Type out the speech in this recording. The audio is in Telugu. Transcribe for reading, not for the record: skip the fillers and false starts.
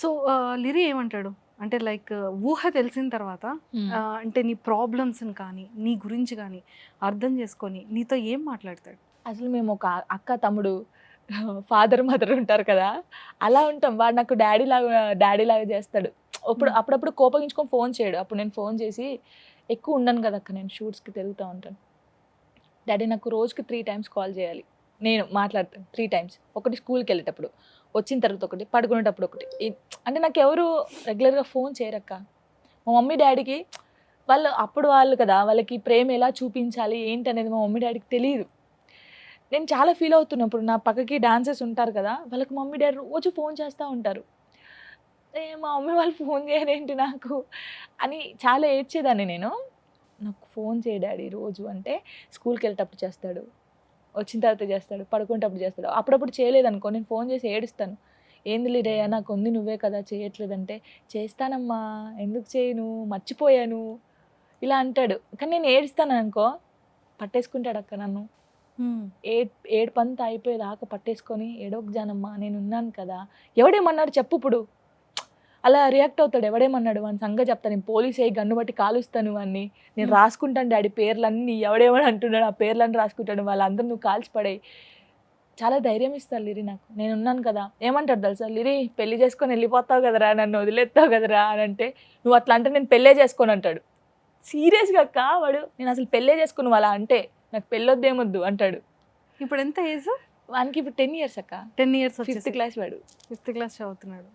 సో లిరి ఏమంటాడు అంటే లైక్ ఊహ తెలిసిన తర్వాత అంటే నీ ప్రాబ్లమ్స్ని కానీ నీ గురించి కానీ అర్థం చేసుకొని నీతో ఏం మాట్లాడతాడు? అసలు మేము ఒక అక్క తమ్ముడు ఫాదర్ మదర్ ఉంటారు కదా, అలా ఉంటాం. వాడు నాకు డాడీ లాగా చేస్తాడు. అప్పుడప్పుడు కోపగించుకొని ఫోన్ చేయడు. అప్పుడు నేను ఫోన్ చేసి, ఎక్కువ ఉండను కదా అక్క, నేను షూట్స్కి తిరుగుతూ ఉంటాను. డాడీ నాకు రోజుకి 3 times కాల్ చేయాలి, నేను మాట్లాడతాను 3 times. ఒకటి స్కూల్కి వెళ్ళేటప్పుడు, వచ్చిన తర్వాత ఒకటి, పడుకునేటప్పుడు ఒకటి. అంటే నాకు ఎవరు రెగ్యులర్గా ఫోన్ చేయరక్క. మా మమ్మీ డాడీకి వాళ్ళు కదా, వాళ్ళకి ప్రేమ ఎలా చూపించాలి ఏంటి అనేది మా మమ్మీ డాడీకి తెలియదు. నేను చాలా ఫీల్ అవుతున్నా. ఇప్పుడు నా పక్కకి డాన్సర్స్ ఉంటారు కదా, వాళ్ళకి మమ్మీ డాడీ రోజు ఫోన్ చేస్తూ ఉంటారు. మా మమ్మీ వాళ్ళు ఫోన్ చేయరేంటి నాకు అని చాలా ఏడ్చేదాన్ని నేను. నాకు ఫోన్ చేయి డాడీ రోజు అంటే, స్కూల్కి వెళ్ళేటప్పుడు చేస్తాడు, వచ్చిన తర్వాత చేస్తాడు, పడుకునేటప్పుడు చేస్తాడు. అప్పుడప్పుడు చేయలేదనుకో, నేను ఫోన్ చేసి ఏడుస్తాను. ఏంది లిరయ్య, నాకు ఉంది నువ్వే కదా చేయట్లేదంటే, చేస్తానమ్మా ఎందుకు చేయను, మర్చిపోయాను ఇలా అంటాడు. కానీ నేను ఏడుస్తాను అనుకో, పట్టేసుకుంటాడు అక్క నన్ను. ఏడుపంతా అయిపోయేదాకా పట్టేసుకొని, ఏడోకు జానమ్మా నేనున్నాను కదా, ఎవడేమన్నాడు చెప్పు ఇప్పుడు, అలా రియాక్ట్ అవుతాడు. ఎవడేమన్నాడు వాని సంగతి చెప్తాను, నేను పోలీస్ అయ్యి గన్ను బట్టి కాలుస్తాను వాడిని, నేను రాసుకుంటాను డాడీ పేర్లన్నీ, ఎవడేమని అంటున్నాడు ఆ పేర్లన్నీ రాసుకుంటాడు, వాళ్ళందరూ నువ్వు కాల్చి పడేయి. చాలా ధైర్యం ఇస్తారు లిరి నాకు, నేనున్నాను కదా. ఏమంటాడు తెలుసా, లిరి పెళ్లి చేసుకొని వెళ్ళిపోతావు కదరా, నన్ను వదిలేస్తావు కదరా అని అంటే, నువ్వు అట్లా అంటే నేను పెళ్ళే చేసుకోను అంటాడు. సీరియస్గా అక్క వాడు, నేను అసలు పెళ్ళే చేసుకోను అలా అంటే, నాకు పెళ్ళొద్దేమొద్దు అంటాడు. ఇప్పుడు ఎంత ఏజ్? వానికి ఇప్పుడు 10 years అక్క. 10 years 5th class వాడు. 5th class చదువుతున్నాడు.